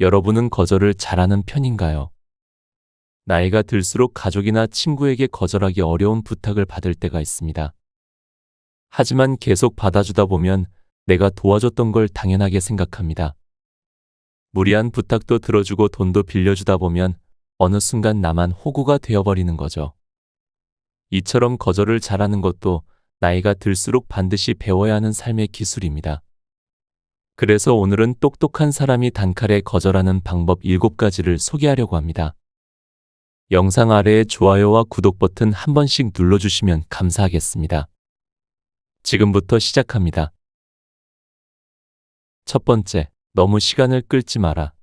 여러분은 거절을 잘하는 편인가요? 나이가 들수록 가족이나 친구에게 거절하기 어려운 부탁을 받을 때가 있습니다. 하지만 계속 받아주다 보면 내가 도와줬던 걸 당연하게 생각합니다. 무리한 부탁도 들어주고 돈도 빌려주다 보면 어느 순간 나만 호구가 되어버리는 거죠. 이처럼 거절을 잘하는 것도 나이가 들수록 반드시 배워야 하는 삶의 기술입니다. 그래서 오늘은 똑똑한 사람이 단칼에 거절하는 방법 7가지를 소개하려고 합니다. 영상 아래에 좋아요와 구독 버튼 한 번씩 눌러주시면 감사하겠습니다. 지금부터 시작합니다. 첫 번째, 너무 시간을 끌지 마라.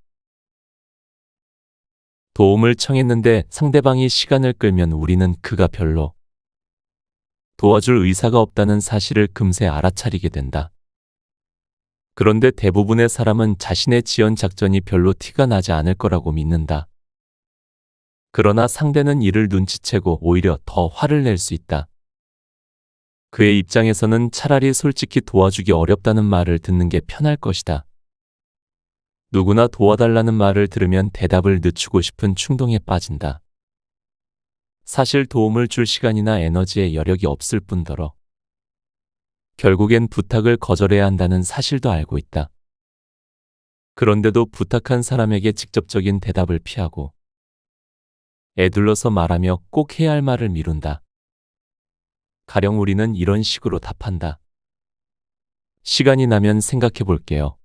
도움을 청했는데 상대방이 시간을 끌면 우리는 그가 별로 도와줄 의사가 없다는 사실을 금세 알아차리게 된다. 그런데 대부분의 사람은 자신의 지원 작전이 별로 티가 나지 않을 거라고 믿는다. 그러나 상대는 이를 눈치채고 오히려 더 화를 낼 수 있다. 그의 입장에서는 차라리 솔직히 도와주기 어렵다는 말을 듣는 게 편할 것이다. 누구나 도와달라는 말을 들으면 대답을 늦추고 싶은 충동에 빠진다. 사실 도움을 줄 시간이나 에너지에 여력이 없을 뿐더러 결국엔 부탁을 거절해야 한다는 사실도 알고 있다. 그런데도 부탁한 사람에게 직접적인 대답을 피하고 애둘러서 말하며 꼭 해야 할 말을 미룬다. 가령 우리는 이런 식으로 답한다. 시간이 나면 생각해 볼게요.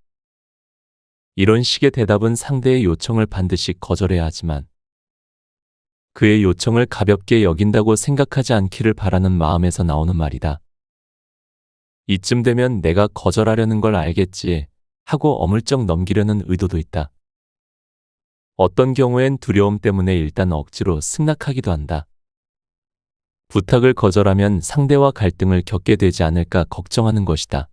이런 식의 대답은 상대의 요청을 반드시 거절해야 하지만 그의 요청을 가볍게 여긴다고 생각하지 않기를 바라는 마음에서 나오는 말이다. 이쯤 되면 내가 거절하려는 걸 알겠지 하고 어물쩍 넘기려는 의도도 있다. 어떤 경우엔 두려움 때문에 일단 억지로 승낙하기도 한다. 부탁을 거절하면 상대와 갈등을 겪게 되지 않을까 걱정하는 것이다.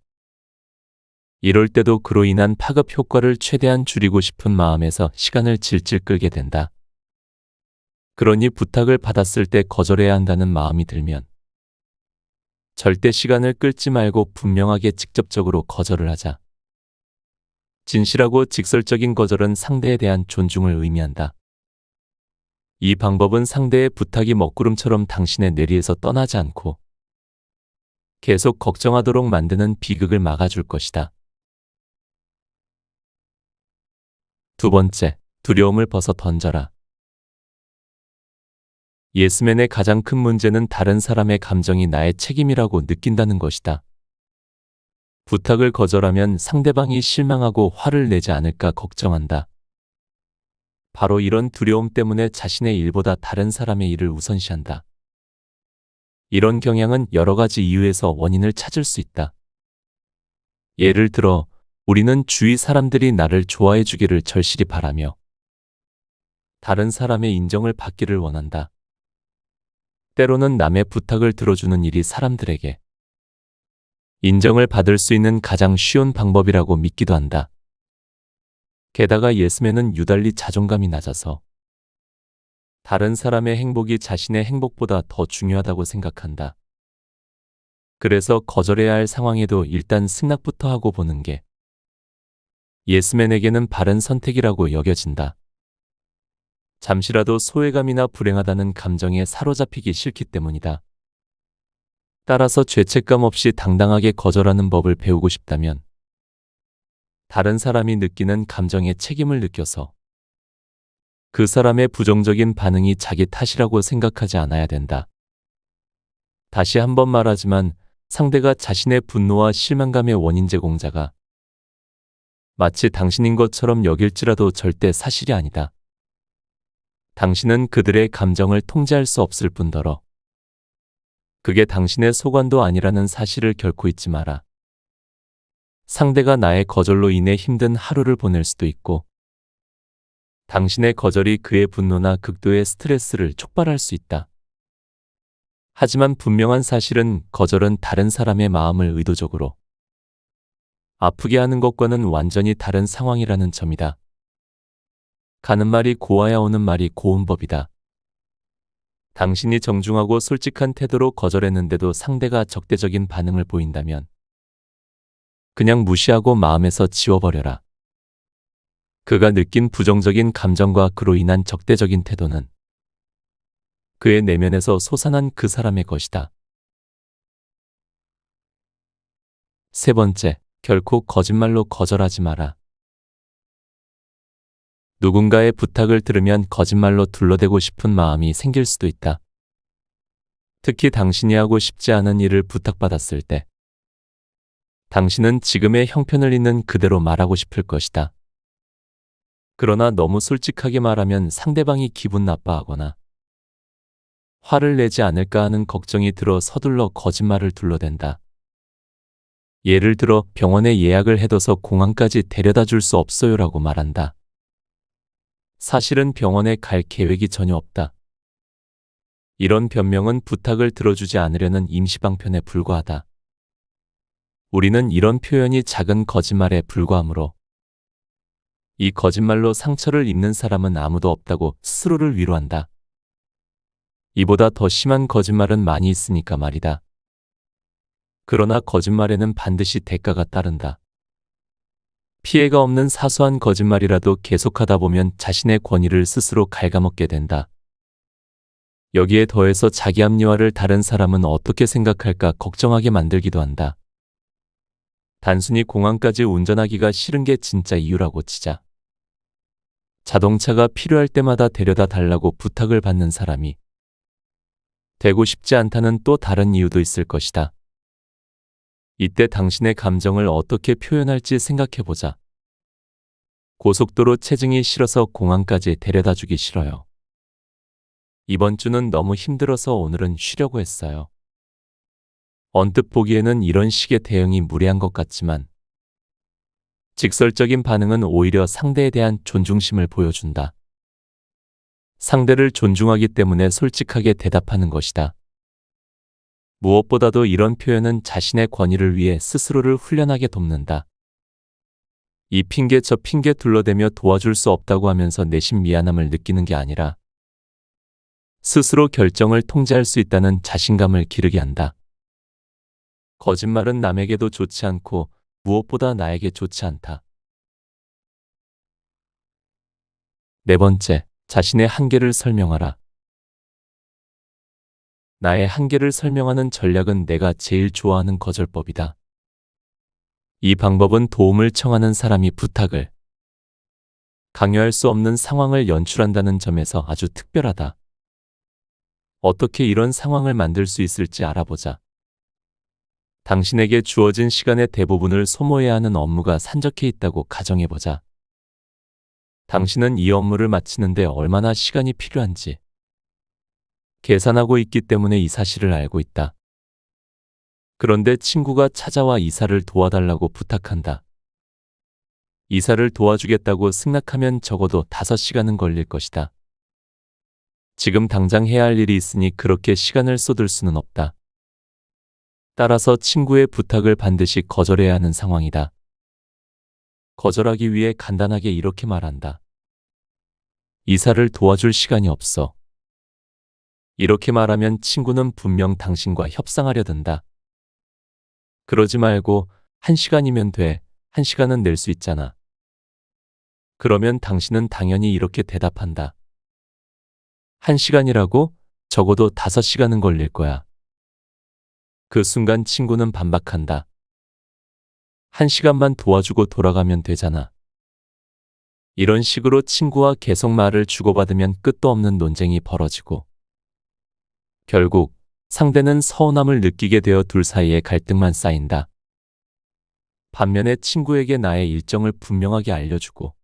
이럴 때도 그로 인한 파급 효과를 최대한 줄이고 싶은 마음에서 시간을 질질 끌게 된다. 그러니 부탁을 받았을 때 거절해야 한다는 마음이 들면 절대 시간을 끌지 말고 분명하게 직접적으로 거절을 하자. 진실하고 직설적인 거절은 상대에 대한 존중을 의미한다. 이 방법은 상대의 부탁이 먹구름처럼 당신의 뇌리에서 떠나지 않고 계속 걱정하도록 만드는 비극을 막아줄 것이다. 두 번째, 두려움을 벗어 던져라. 예스맨의 가장 큰 문제는 다른 사람의 감정이 나의 책임이라고 느낀다는 것이다. 부탁을 거절하면 상대방이 실망하고 화를 내지 않을까 걱정한다. 바로 이런 두려움 때문에 자신의 일보다 다른 사람의 일을 우선시한다. 이런 경향은 여러 가지 이유에서 원인을 찾을 수 있다. 예를 들어, 우리는 주위 사람들이 나를 좋아해 주기를 절실히 바라며 다른 사람의 인정을 받기를 원한다. 때로는 남의 부탁을 들어주는 일이 사람들에게 인정을 받을 수 있는 가장 쉬운 방법이라고 믿기도 한다. 게다가 예스맨은 유달리 자존감이 낮아서 다른 사람의 행복이 자신의 행복보다 더 중요하다고 생각한다. 그래서 거절해야 할 상황에도 일단 승낙부터 하고 보는 게 예스맨에게는 바른 선택이라고 여겨진다. 잠시라도 소외감이나 불행하다는 감정에 사로잡히기 싫기 때문이다. 따라서 죄책감 없이 당당하게 거절하는 법을 배우고 싶다면 다른 사람이 느끼는 감정에 책임을 느껴서 그 사람의 부정적인 반응이 자기 탓이라고 생각하지 않아야 된다. 다시 한번 말하지만 상대가 자신의 분노와 실망감의 원인 제공자가 마치 당신인 것처럼 여길지라도 절대 사실이 아니다. 당신은 그들의 감정을 통제할 수 없을 뿐더러 그게 당신의 소관도 아니라는 사실을 결코 잊지 마라. 상대가 나의 거절로 인해 힘든 하루를 보낼 수도 있고 당신의 거절이 그의 분노나 극도의 스트레스를 촉발할 수 있다. 하지만 분명한 사실은 거절은 다른 사람의 마음을 의도적으로 아프게 하는 것과는 완전히 다른 상황이라는 점이다. 가는 말이 고와야 오는 말이 고운 법이다. 당신이 정중하고 솔직한 태도로 거절했는데도 상대가 적대적인 반응을 보인다면 그냥 무시하고 마음에서 지워버려라. 그가 느낀 부정적인 감정과 그로 인한 적대적인 태도는 그의 내면에서 솟아난 그 사람의 것이다. 세 번째, 결코 거짓말로 거절하지 마라. 누군가의 부탁을 들으면 거짓말로 둘러대고 싶은 마음이 생길 수도 있다. 특히 당신이 하고 싶지 않은 일을 부탁받았을 때, 당신은 지금의 형편을 있는 그대로 말하고 싶을 것이다. 그러나 너무 솔직하게 말하면 상대방이 기분 나빠하거나 화를 내지 않을까 하는 걱정이 들어 서둘러 거짓말을 둘러댄다. 예를 들어 병원에 예약을 해둬서 공항까지 데려다 줄 수 없어요라고 말한다. 사실은 병원에 갈 계획이 전혀 없다. 이런 변명은 부탁을 들어주지 않으려는 임시방편에 불과하다. 우리는 이런 표현이 작은 거짓말에 불과하므로 이 거짓말로 상처를 입는 사람은 아무도 없다고 스스로를 위로한다. 이보다 더 심한 거짓말은 많이 있으니까 말이다. 그러나 거짓말에는 반드시 대가가 따른다. 피해가 없는 사소한 거짓말이라도 계속하다 보면 자신의 권위를 스스로 갉아먹게 된다. 여기에 더해서 자기 합리화를 다른 사람은 어떻게 생각할까 걱정하게 만들기도 한다. 단순히 공항까지 운전하기가 싫은 게 진짜 이유라고 치자. 자동차가 필요할 때마다 데려다 달라고 부탁을 받는 사람이 되고 싶지 않다는 또 다른 이유도 있을 것이다. 이때 당신의 감정을 어떻게 표현할지 생각해보자. 고속도로 체증이 싫어서 공항까지 데려다 주기 싫어요. 이번 주는 너무 힘들어서 오늘은 쉬려고 했어요. 언뜻 보기에는 이런 식의 대응이 무례한 것 같지만 직설적인 반응은 오히려 상대에 대한 존중심을 보여준다. 상대를 존중하기 때문에 솔직하게 대답하는 것이다. 무엇보다도 이런 표현은 자신의 권위를 위해 스스로를 훈련하게 돕는다. 이 핑계 저 핑계 둘러대며 도와줄 수 없다고 하면서 내심 미안함을 느끼는 게 아니라 스스로 결정을 통제할 수 있다는 자신감을 기르게 한다. 거짓말은 남에게도 좋지 않고 무엇보다 나에게 좋지 않다. 네 번째, 자신의 한계를 설명하라. 나의 한계를 설명하는 전략은 내가 제일 좋아하는 거절법이다. 이 방법은 도움을 청하는 사람이 부탁을 강요할 수 없는 상황을 연출한다는 점에서 아주 특별하다. 어떻게 이런 상황을 만들 수 있을지 알아보자. 당신에게 주어진 시간의 대부분을 소모해야 하는 업무가 산적해 있다고 가정해보자. 당신은 이 업무를 마치는데 얼마나 시간이 필요한지 계산하고 있기 때문에 이 사실을 알고 있다. 그런데 친구가 찾아와 이사를 도와달라고 부탁한다. 이사를 도와주겠다고 승낙하면 적어도 5시간은 걸릴 것이다. 지금 당장 해야 할 일이 있으니 그렇게 시간을 쏟을 수는 없다. 따라서 친구의 부탁을 반드시 거절해야 하는 상황이다. 거절하기 위해 간단하게 이렇게 말한다. 이사를 도와줄 시간이 없어. 이렇게 말하면 친구는 분명 당신과 협상하려 든다. 그러지 말고 1시간이면 돼. 1시간은 낼 수 있잖아. 그러면 당신은 당연히 이렇게 대답한다. 1시간이라고? 적어도 5시간은 걸릴 거야. 그 순간 친구는 반박한다. 1시간만 도와주고 돌아가면 되잖아. 이런 식으로 친구와 계속 말을 주고받으면 끝도 없는 논쟁이 벌어지고 결국 상대는 서운함을 느끼게 되어 둘 사이에 갈등만 쌓인다. 반면에 친구에게 나의 일정을 분명하게 알려주고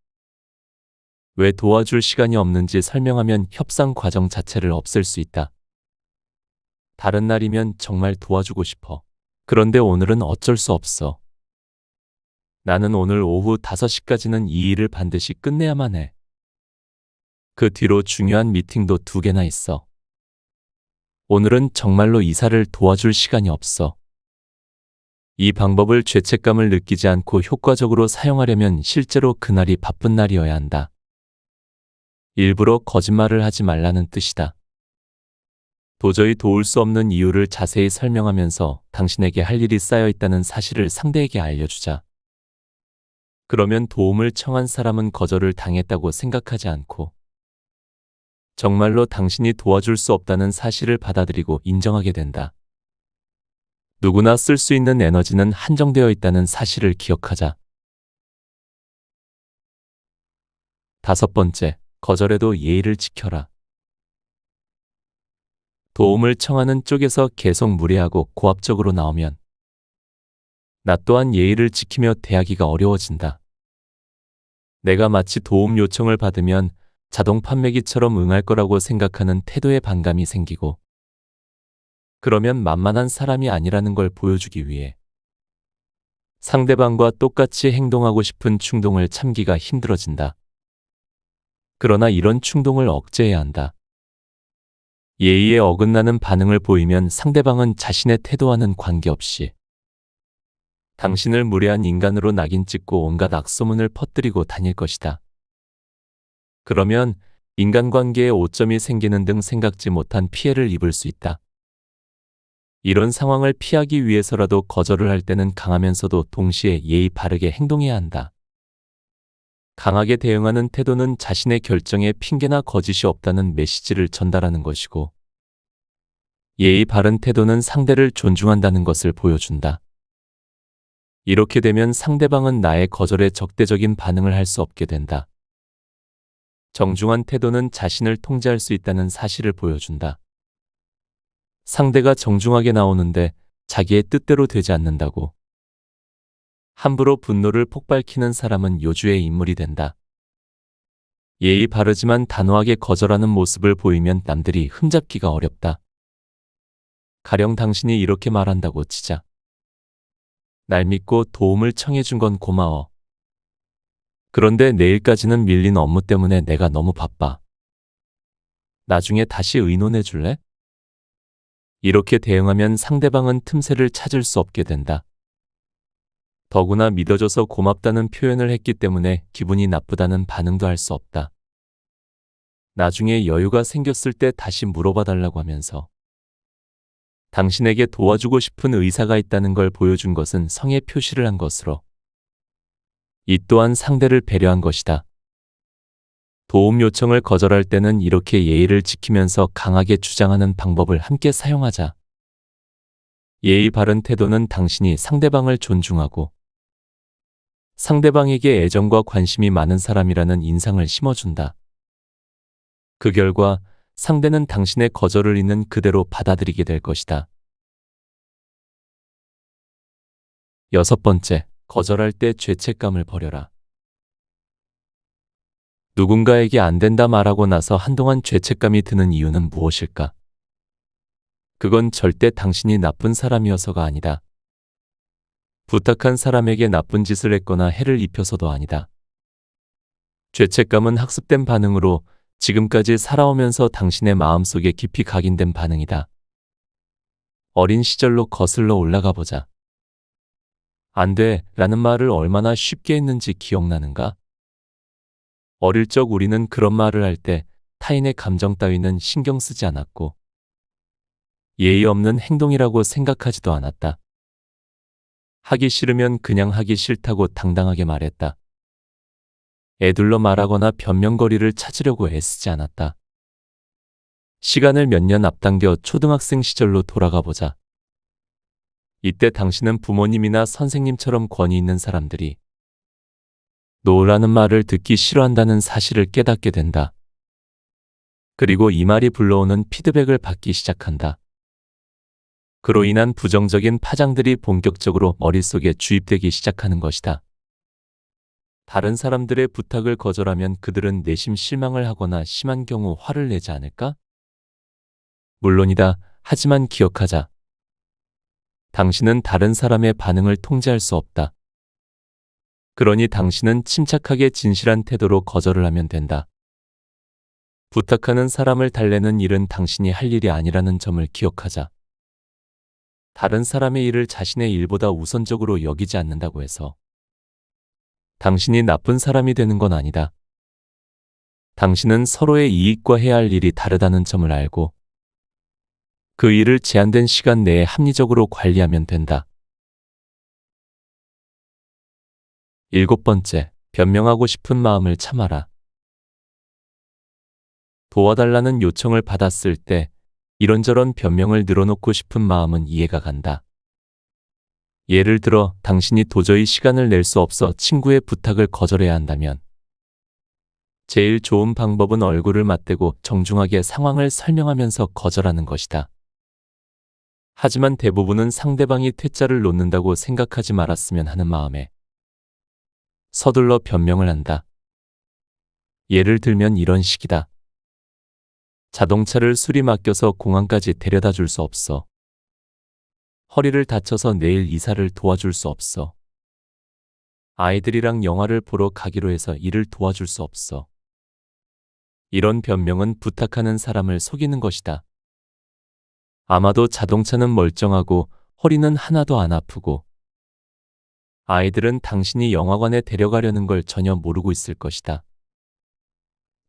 왜 도와줄 시간이 없는지 설명하면 협상 과정 자체를 없앨 수 있다. 다른 날이면 정말 도와주고 싶어. 그런데 오늘은 어쩔 수 없어. 나는 오늘 오후 5시까지는 이 일을 반드시 끝내야만 해. 그 뒤로 중요한 미팅도 2개나 있어. 오늘은 정말로 이사를 도와줄 시간이 없어. 이 방법을 죄책감을 느끼지 않고 효과적으로 사용하려면 실제로 그날이 바쁜 날이어야 한다. 일부러 거짓말을 하지 말라는 뜻이다. 도저히 도울 수 없는 이유를 자세히 설명하면서 당신에게 할 일이 쌓여 있다는 사실을 상대에게 알려주자. 그러면 도움을 청한 사람은 거절을 당했다고 생각하지 않고 정말로 당신이 도와줄 수 없다는 사실을 받아들이고 인정하게 된다. 누구나 쓸 수 있는 에너지는 한정되어 있다는 사실을 기억하자. 5번째, 거절해도 예의를 지켜라. 도움을 청하는 쪽에서 계속 무례하고 고압적으로 나오면 나 또한 예의를 지키며 대하기가 어려워진다. 내가 마치 도움 요청을 받으면 자동 판매기처럼 응할 거라고 생각하는 태도의 반감이 생기고 그러면 만만한 사람이 아니라는 걸 보여주기 위해 상대방과 똑같이 행동하고 싶은 충동을 참기가 힘들어진다. 그러나 이런 충동을 억제해야 한다. 예의에 어긋나는 반응을 보이면 상대방은 자신의 태도와는 관계없이 당신을 무례한 인간으로 낙인 찍고 온갖 악소문을 퍼뜨리고 다닐 것이다. 그러면 인간관계에 오점이 생기는 등 생각지 못한 피해를 입을 수 있다. 이런 상황을 피하기 위해서라도 거절을 할 때는 강하면서도 동시에 예의 바르게 행동해야 한다. 강하게 대응하는 태도는 자신의 결정에 핑계나 거짓이 없다는 메시지를 전달하는 것이고, 예의 바른 태도는 상대를 존중한다는 것을 보여준다. 이렇게 되면 상대방은 나의 거절에 적대적인 반응을 할 수 없게 된다. 정중한 태도는 자신을 통제할 수 있다는 사실을 보여준다. 상대가 정중하게 나오는데 자기의 뜻대로 되지 않는다고. 함부로 분노를 폭발키는 사람은 요주의 인물이 된다. 예의 바르지만 단호하게 거절하는 모습을 보이면 남들이 흠잡기가 어렵다. 가령 당신이 이렇게 말한다고 치자. 날 믿고 도움을 청해준 건 고마워. 그런데 내일까지는 밀린 업무 때문에 내가 너무 바빠. 나중에 다시 의논해 줄래? 이렇게 대응하면 상대방은 틈새를 찾을 수 없게 된다. 더구나 믿어줘서 고맙다는 표현을 했기 때문에 기분이 나쁘다는 반응도 할 수 없다. 나중에 여유가 생겼을 때 다시 물어봐 달라고 하면서 당신에게 도와주고 싶은 의사가 있다는 걸 보여준 것은 성의 표시를 한 것으로 이 또한 상대를 배려한 것이다. 도움 요청을 거절할 때는 이렇게 예의를 지키면서 강하게 주장하는 방법을 함께 사용하자. 예의 바른 태도는 당신이 상대방을 존중하고 상대방에게 애정과 관심이 많은 사람이라는 인상을 심어준다. 그 결과 상대는 당신의 거절을 있는 그대로 받아들이게 될 것이다. 6번째, 거절할 때 죄책감을 버려라. 누군가에게 안 된다 말하고 나서 한동안 죄책감이 드는 이유는 무엇일까? 그건 절대 당신이 나쁜 사람이어서가 아니다. 부탁한 사람에게 나쁜 짓을 했거나 해를 입혀서도 아니다. 죄책감은 학습된 반응으로 지금까지 살아오면서 당신의 마음속에 깊이 각인된 반응이다. 어린 시절로 거슬러 올라가 보자. 안 돼 라는 말을 얼마나 쉽게 했는지 기억나는가? 어릴 적 우리는 그런 말을 할 때 타인의 감정 따위는 신경 쓰지 않았고 예의 없는 행동이라고 생각하지도 않았다. 하기 싫으면 그냥 하기 싫다고 당당하게 말했다. 애둘러 말하거나 변명거리를 찾으려고 애쓰지 않았다. 시간을 몇 년 앞당겨 초등학생 시절로 돌아가 보자. 이때 당신은 부모님이나 선생님처럼 권위 있는 사람들이 노라는 말을 듣기 싫어한다는 사실을 깨닫게 된다. 그리고 이 말이 불러오는 피드백을 받기 시작한다. 그로 인한 부정적인 파장들이 본격적으로 머릿속에 주입되기 시작하는 것이다. 다른 사람들의 부탁을 거절하면 그들은 내심 실망을 하거나 심한 경우 화를 내지 않을까? 물론이다. 하지만 기억하자. 당신은 다른 사람의 반응을 통제할 수 없다. 그러니 당신은 침착하게 진실한 태도로 거절을 하면 된다. 부탁하는 사람을 달래는 일은 당신이 할 일이 아니라는 점을 기억하자. 다른 사람의 일을 자신의 일보다 우선적으로 여기지 않는다고 해서 당신이 나쁜 사람이 되는 건 아니다. 당신은 서로의 이익과 해야 할 일이 다르다는 점을 알고 그 일을 제한된 시간 내에 합리적으로 관리하면 된다. 7번째, 변명하고 싶은 마음을 참아라. 도와달라는 요청을 받았을 때 이런저런 변명을 늘어놓고 싶은 마음은 이해가 간다. 예를 들어 당신이 도저히 시간을 낼 수 없어 친구의 부탁을 거절해야 한다면 제일 좋은 방법은 얼굴을 맞대고 정중하게 상황을 설명하면서 거절하는 것이다. 하지만 대부분은 상대방이 퇴짜를 놓는다고 생각하지 말았으면 하는 마음에 서둘러 변명을 한다. 예를 들면 이런 식이다. 자동차를 수리 맡겨서 공항까지 데려다 줄 수 없어. 허리를 다쳐서 내일 이사를 도와줄 수 없어. 아이들이랑 영화를 보러 가기로 해서 일을 도와줄 수 없어. 이런 변명은 부탁하는 사람을 속이는 것이다. 아마도 자동차는 멀쩡하고 허리는 하나도 안 아프고 아이들은 당신이 영화관에 데려가려는 걸 전혀 모르고 있을 것이다.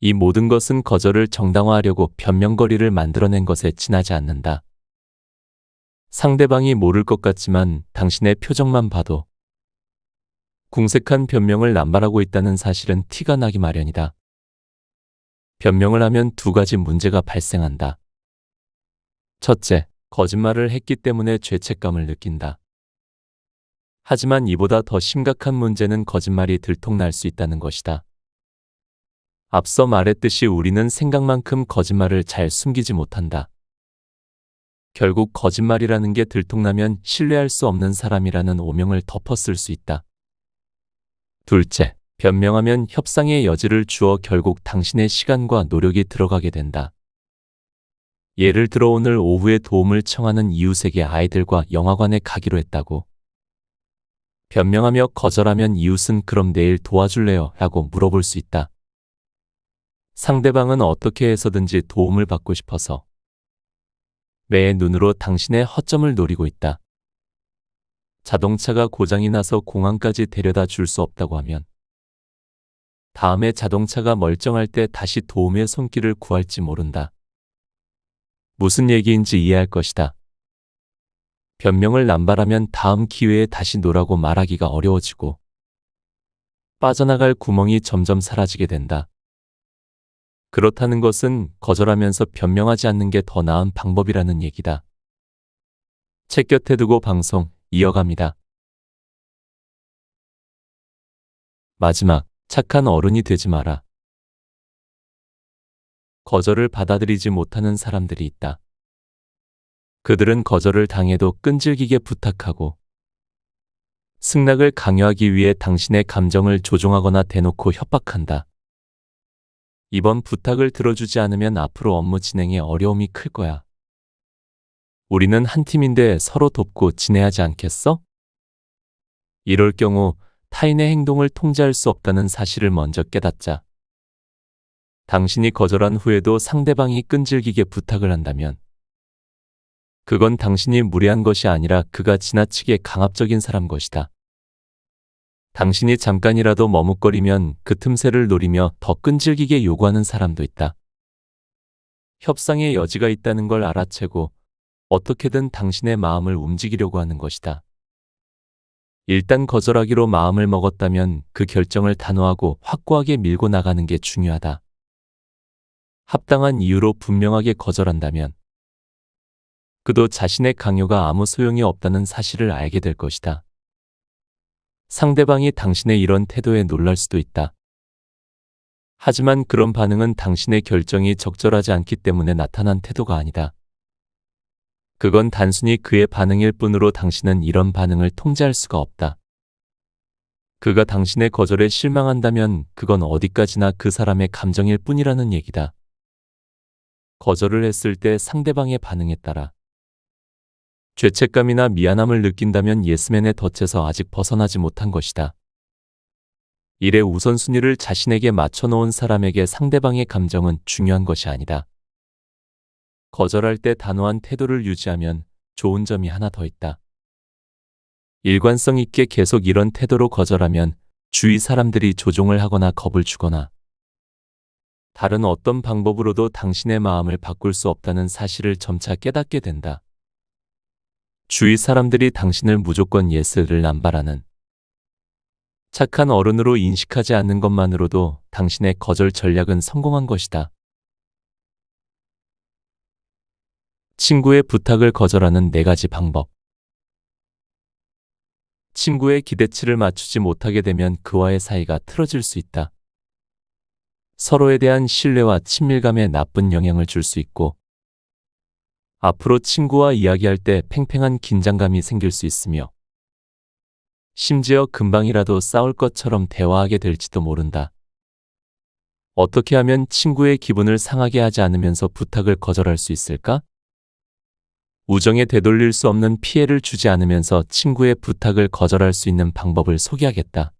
이 모든 것은 거절을 정당화하려고 변명거리를 만들어낸 것에 지나지 않는다. 상대방이 모를 것 같지만 당신의 표정만 봐도 궁색한 변명을 남발하고 있다는 사실은 티가 나기 마련이다. 변명을 하면 두 가지 문제가 발생한다. 첫째, 거짓말을 했기 때문에 죄책감을 느낀다. 하지만 이보다 더 심각한 문제는 거짓말이 들통날 수 있다는 것이다. 앞서 말했듯이 우리는 생각만큼 거짓말을 잘 숨기지 못한다. 결국 거짓말이라는 게 들통나면 신뢰할 수 없는 사람이라는 오명을 덮어쓸 수 있다. 둘째, 변명하면 협상의 여지를 주어 결국 당신의 시간과 노력이 들어가게 된다. 예를 들어 오늘 오후에 도움을 청하는 이웃에게 아이들과 영화관에 가기로 했다고. 변명하며 거절하면 이웃은 그럼 내일 도와줄래요? 라고 물어볼 수 있다. 상대방은 어떻게 해서든지 도움을 받고 싶어서 매의 눈으로 당신의 허점을 노리고 있다. 자동차가 고장이 나서 공항까지 데려다 줄 수 없다고 하면 다음에 자동차가 멀쩡할 때 다시 도움의 손길을 구할지 모른다. 무슨 얘기인지 이해할 것이다. 변명을 남발하면 다음 기회에 다시 노라고 말하기가 어려워지고 빠져나갈 구멍이 점점 사라지게 된다. 그렇다는 것은 거절하면서 변명하지 않는 게 더 나은 방법이라는 얘기다. 책 곁에 두고 방송 이어갑니다. 마지막, 착한 어른이 되지 마라. 거절을 받아들이지 못하는 사람들이 있다. 그들은 거절을 당해도 끈질기게 부탁하고 승낙을 강요하기 위해 당신의 감정을 조종하거나 대놓고 협박한다. 이번 부탁을 들어주지 않으면 앞으로 업무 진행에 어려움이 클 거야. 우리는 한 팀인데 서로 돕고 지내야지 않겠어? 이럴 경우 타인의 행동을 통제할 수 없다는 사실을 먼저 깨닫자. 당신이 거절한 후에도 상대방이 끈질기게 부탁을 한다면 그건 당신이 무례한 것이 아니라 그가 지나치게 강압적인 사람 것이다. 당신이 잠깐이라도 머뭇거리면 그 틈새를 노리며 더 끈질기게 요구하는 사람도 있다. 협상의 여지가 있다는 걸 알아채고 어떻게든 당신의 마음을 움직이려고 하는 것이다. 일단 거절하기로 마음을 먹었다면 그 결정을 단호하고 확고하게 밀고 나가는 게 중요하다. 합당한 이유로 분명하게 거절한다면 그도 자신의 강요가 아무 소용이 없다는 사실을 알게 될 것이다. 상대방이 당신의 이런 태도에 놀랄 수도 있다. 하지만 그런 반응은 당신의 결정이 적절하지 않기 때문에 나타난 태도가 아니다. 그건 단순히 그의 반응일 뿐으로 당신은 이런 반응을 통제할 수가 없다. 그가 당신의 거절에 실망한다면 그건 어디까지나 그 사람의 감정일 뿐이라는 얘기다. 거절을 했을 때 상대방의 반응에 따라 죄책감이나 미안함을 느낀다면 예스맨의 덫에서 아직 벗어나지 못한 것이다. 일의 우선순위를 자신에게 맞춰놓은 사람에게 상대방의 감정은 중요한 것이 아니다. 거절할 때 단호한 태도를 유지하면 좋은 점이 하나 더 있다. 일관성 있게 계속 이런 태도로 거절하면 주위 사람들이 조종을 하거나 겁을 주거나 다른 어떤 방법으로도 당신의 마음을 바꿀 수 없다는 사실을 점차 깨닫게 된다. 주위 사람들이 당신을 무조건 예스를 남발하는 착한 어른으로 인식하지 않는 것만으로도 당신의 거절 전략은 성공한 것이다. 친구의 부탁을 거절하는 4가지 방법. 친구의 기대치를 맞추지 못하게 되면 그와의 사이가 틀어질 수 있다. 서로에 대한 신뢰와 친밀감에 나쁜 영향을 줄 수 있고, 앞으로 친구와 이야기할 때 팽팽한 긴장감이 생길 수 있으며, 심지어 금방이라도 싸울 것처럼 대화하게 될지도 모른다. 어떻게 하면 친구의 기분을 상하게 하지 않으면서 부탁을 거절할 수 있을까? 우정에 되돌릴 수 없는 피해를 주지 않으면서 친구의 부탁을 거절할 수 있는 방법을 소개하겠다.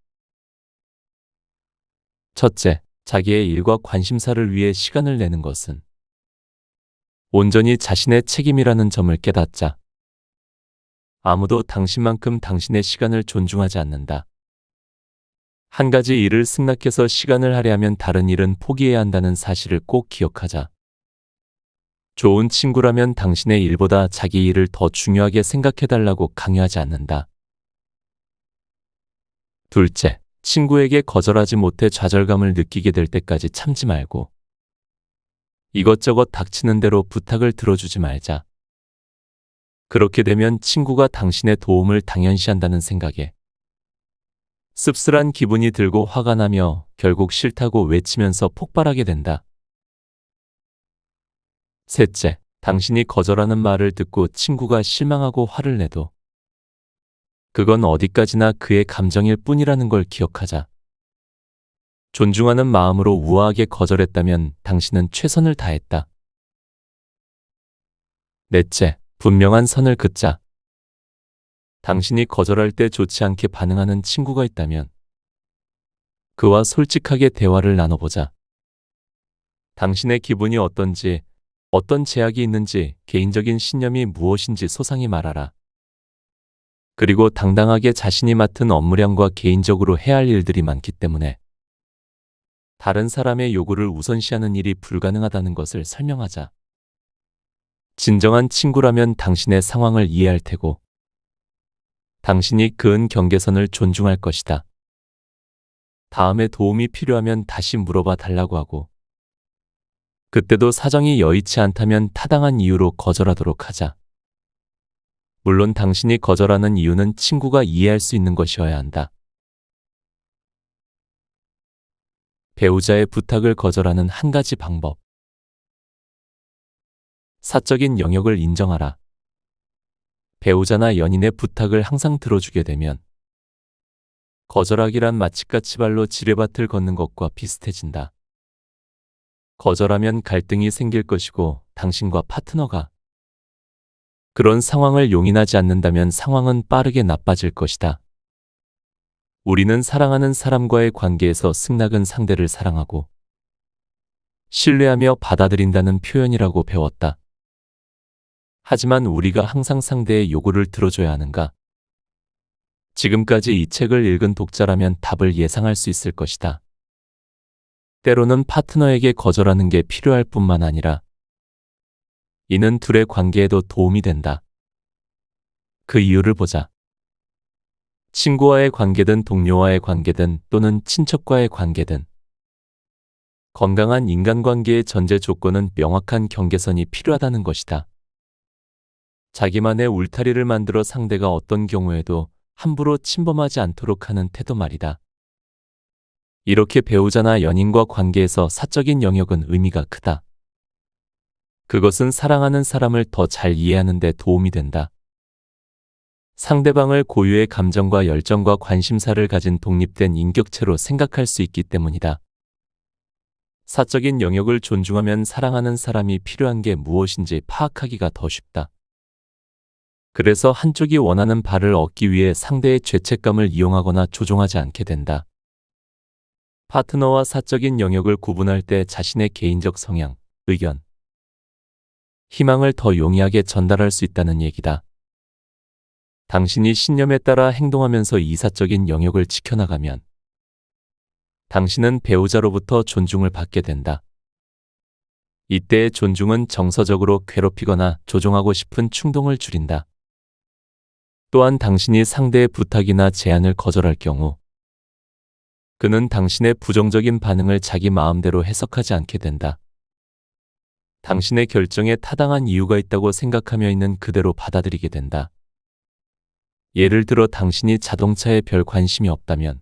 첫째, 자기의 일과 관심사를 위해 시간을 내는 것은 온전히 자신의 책임이라는 점을 깨닫자. 아무도 당신만큼 당신의 시간을 존중하지 않는다. 한 가지 일을 승낙해서 시간을 할애하면 다른 일은 포기해야 한다는 사실을 꼭 기억하자. 좋은 친구라면 당신의 일보다 자기 일을 더 중요하게 생각해달라고 강요하지 않는다. 둘째, 친구에게 거절하지 못해 좌절감을 느끼게 될 때까지 참지 말고 이것저것 닥치는 대로 부탁을 들어주지 말자. 그렇게 되면 친구가 당신의 도움을 당연시한다는 생각에 씁쓸한 기분이 들고 화가 나며 결국 싫다고 외치면서 폭발하게 된다. 셋째, 당신이 거절하는 말을 듣고 친구가 실망하고 화를 내도 그건 어디까지나 그의 감정일 뿐이라는 걸 기억하자. 존중하는 마음으로 우아하게 거절했다면 당신은 최선을 다했다. 넷째, 분명한 선을 긋자. 당신이 거절할 때 좋지 않게 반응하는 친구가 있다면 그와 솔직하게 대화를 나눠보자. 당신의 기분이 어떤지, 어떤 제약이 있는지, 개인적인 신념이 무엇인지 소상히 말하라. 그리고 당당하게 자신이 맡은 업무량과 개인적으로 해야 할 일들이 많기 때문에 다른 사람의 요구를 우선시하는 일이 불가능하다는 것을 설명하자. 진정한 친구라면 당신의 상황을 이해할 테고 당신이 그은 경계선을 존중할 것이다. 다음에 도움이 필요하면 다시 물어봐 달라고 하고 그때도 사정이 여의치 않다면 타당한 이유로 거절하도록 하자. 물론 당신이 거절하는 이유는 친구가 이해할 수 있는 것이어야 한다. 배우자의 부탁을 거절하는 한 가지 방법. 사적인 영역을 인정하라. 배우자나 연인의 부탁을 항상 들어주게 되면 거절하기란 마치 까치발로 지뢰밭을 걷는 것과 비슷해진다. 거절하면 갈등이 생길 것이고 당신과 파트너가 그런 상황을 용인하지 않는다면 상황은 빠르게 나빠질 것이다. 우리는 사랑하는 사람과의 관계에서 승낙은 상대를 사랑하고 신뢰하며 받아들인다는 표현이라고 배웠다. 하지만 우리가 항상 상대의 요구를 들어줘야 하는가? 지금까지 이 책을 읽은 독자라면 답을 예상할 수 있을 것이다. 때로는 파트너에게 거절하는 게 필요할 뿐만 아니라 이는 둘의 관계에도 도움이 된다. 그 이유를 보자. 친구와의 관계든 동료와의 관계든 또는 친척과의 관계든 건강한 인간관계의 전제 조건은 명확한 경계선이 필요하다는 것이다. 자기만의 울타리를 만들어 상대가 어떤 경우에도 함부로 침범하지 않도록 하는 태도 말이다. 이렇게 배우자나 연인과 관계에서 사적인 영역은 의미가 크다. 그것은 사랑하는 사람을 더 잘 이해하는 데 도움이 된다. 상대방을 고유의 감정과 열정과 관심사를 가진 독립된 인격체로 생각할 수 있기 때문이다. 사적인 영역을 존중하면 사랑하는 사람이 필요한 게 무엇인지 파악하기가 더 쉽다. 그래서 한쪽이 원하는 바를 얻기 위해 상대의 죄책감을 이용하거나 조종하지 않게 된다. 파트너와 사적인 영역을 구분할 때 자신의 개인적 성향, 의견, 희망을 더 용이하게 전달할 수 있다는 얘기다. 당신이 신념에 따라 행동하면서 이 사적인 영역을 지켜나가면 당신은 배우자로부터 존중을 받게 된다. 이때의 존중은 정서적으로 괴롭히거나 조종하고 싶은 충동을 줄인다. 또한 당신이 상대의 부탁이나 제안을 거절할 경우 그는 당신의 부정적인 반응을 자기 마음대로 해석하지 않게 된다. 당신의 결정에 타당한 이유가 있다고 생각하며 있는 그대로 받아들이게 된다. 예를 들어 당신이 자동차에 별 관심이 없다면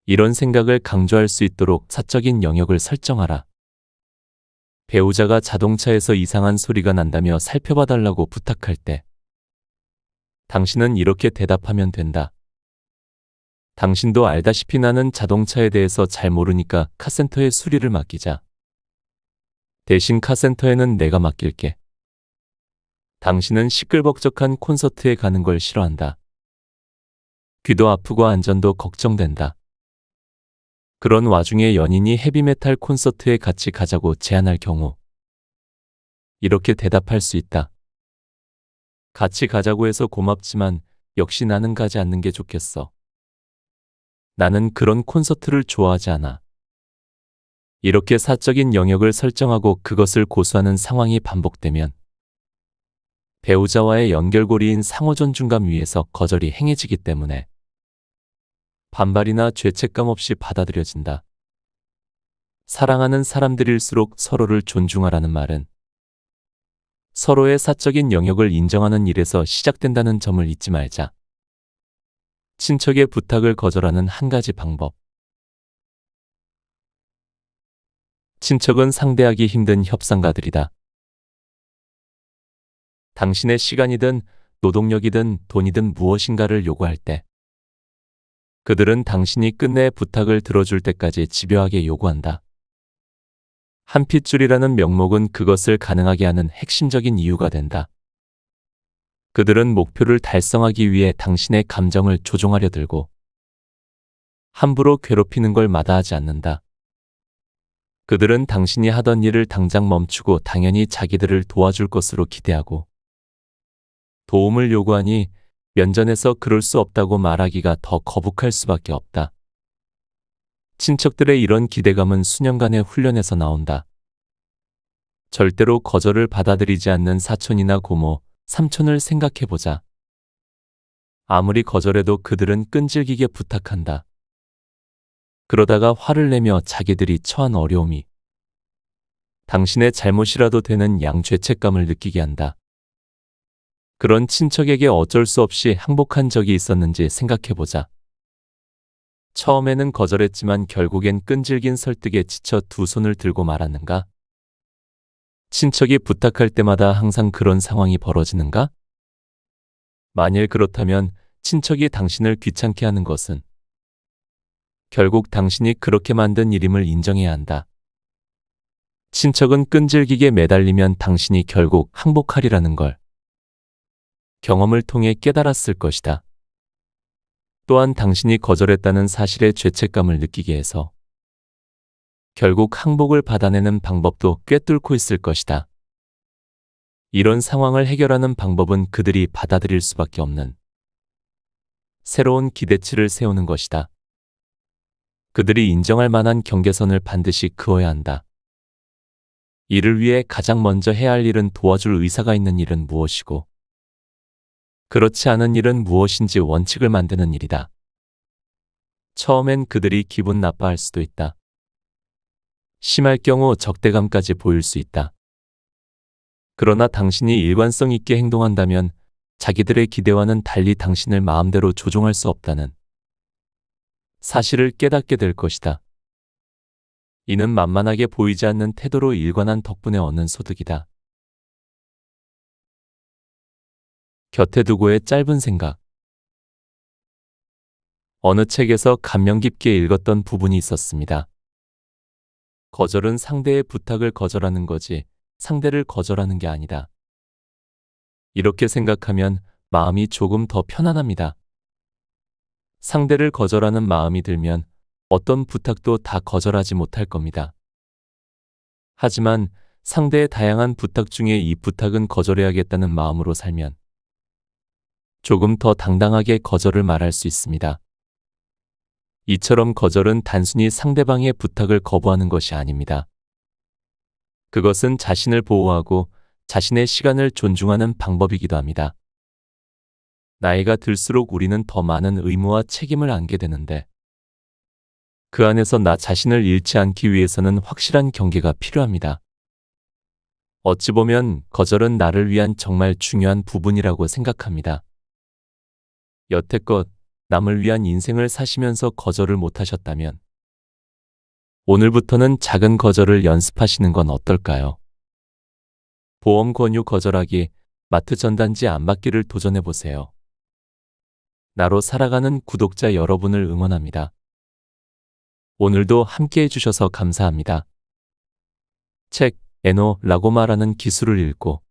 이런 생각을 강조할 수 있도록 사적인 영역을 설정하라. 배우자가 자동차에서 이상한 소리가 난다며 살펴봐 달라고 부탁할 때 당신은 이렇게 대답하면 된다. 당신도 알다시피 나는 자동차에 대해서 잘 모르니까 카센터에 수리를 맡기자. 대신 카센터에는 내가 맡길게. 당신은 시끌벅적한 콘서트에 가는 걸 싫어한다. 귀도 아프고 안전도 걱정된다. 그런 와중에 연인이 헤비메탈 콘서트에 같이 가자고 제안할 경우 이렇게 대답할 수 있다. 같이 가자고 해서 고맙지만 역시 나는 가지 않는 게 좋겠어. 나는 그런 콘서트를 좋아하지 않아. 이렇게 사적인 영역을 설정하고 그것을 고수하는 상황이 반복되면 배우자와의 연결고리인 상호존중감 위에서 거절이 행해지기 때문에 반발이나 죄책감 없이 받아들여진다. 사랑하는 사람들일수록 서로를 존중하라는 말은 서로의 사적인 영역을 인정하는 일에서 시작된다는 점을 잊지 말자. 친척의 부탁을 거절하는 한 가지 방법. 친척은 상대하기 힘든 협상가들이다. 당신의 시간이든 노동력이든 돈이든 무엇인가를 요구할 때 그들은 당신이 끝내 부탁을 들어줄 때까지 집요하게 요구한다. 한 핏줄이라는 명목은 그것을 가능하게 하는 핵심적인 이유가 된다. 그들은 목표를 달성하기 위해 당신의 감정을 조종하려 들고 함부로 괴롭히는 걸 마다하지 않는다. 그들은 당신이 하던 일을 당장 멈추고 당연히 자기들을 도와줄 것으로 기대하고 도움을 요구하니 면전에서 그럴 수 없다고 말하기가 더 거북할 수밖에 없다. 친척들의 이런 기대감은 수년간의 훈련에서 나온다. 절대로 거절을 받아들이지 않는 사촌이나 고모, 삼촌을 생각해보자. 아무리 거절해도 그들은 끈질기게 부탁한다. 그러다가 화를 내며 자기들이 처한 어려움이 당신의 잘못이라도 되는 양죄책감을 느끼게 한다. 그런 친척에게 어쩔 수 없이 항복한 적이 있었는지 생각해보자. 처음에는 거절했지만 결국엔 끈질긴 설득에 지쳐 두 손을 들고 말았는가? 친척이 부탁할 때마다 항상 그런 상황이 벌어지는가? 만일 그렇다면 친척이 당신을 귀찮게 하는 것은 결국 당신이 그렇게 만든 일임을 인정해야 한다. 친척은 끈질기게 매달리면 당신이 결국 항복하리라는 걸 경험을 통해 깨달았을 것이다. 또한 당신이 거절했다는 사실에 죄책감을 느끼게 해서 결국 항복을 받아내는 방법도 꿰뚫고 있을 것이다. 이런 상황을 해결하는 방법은 그들이 받아들일 수밖에 없는 새로운 기대치를 세우는 것이다. 그들이 인정할 만한 경계선을 반드시 그어야 한다. 이를 위해 가장 먼저 해야 할 일은 도와줄 의사가 있는 일은 무엇이고 그렇지 않은 일은 무엇인지 원칙을 만드는 일이다. 처음엔 그들이 기분 나빠할 수도 있다. 심할 경우 적대감까지 보일 수 있다. 그러나 당신이 일관성 있게 행동한다면 자기들의 기대와는 달리 당신을 마음대로 조종할 수 없다는 사실을 깨닫게 될 것이다. 이는 만만하게 보이지 않는 태도로 일관한 덕분에 얻는 소득이다. 곁에 두고의 짧은 생각. 어느 책에서 감명 깊게 읽었던 부분이 있었습니다. 거절은 상대의 부탁을 거절하는 거지 상대를 거절하는 게 아니다. 이렇게 생각하면 마음이 조금 더 편안합니다. 상대를 거절하는 마음이 들면 어떤 부탁도 다 거절하지 못할 겁니다. 하지만 상대의 다양한 부탁 중에 이 부탁은 거절해야겠다는 마음으로 살면 조금 더 당당하게 거절을 말할 수 있습니다. 이처럼 거절은 단순히 상대방의 부탁을 거부하는 것이 아닙니다. 그것은 자신을 보호하고 자신의 시간을 존중하는 방법이기도 합니다. 나이가 들수록 우리는 더 많은 의무와 책임을 안게 되는데 그 안에서 나 자신을 잃지 않기 위해서는 확실한 경계가 필요합니다. 어찌 보면 거절은 나를 위한 정말 중요한 부분이라고 생각합니다. 여태껏 남을 위한 인생을 사시면서 거절을 못하셨다면 오늘부터는 작은 거절을 연습하시는 건 어떨까요? 보험 권유 거절하기, 마트 전단지 안 받기를 도전해보세요. 나로 살아가는 구독자 여러분을 응원합니다. 오늘도 함께 해주셔서 감사합니다. 책, 에노라고 말하는 기술을 읽고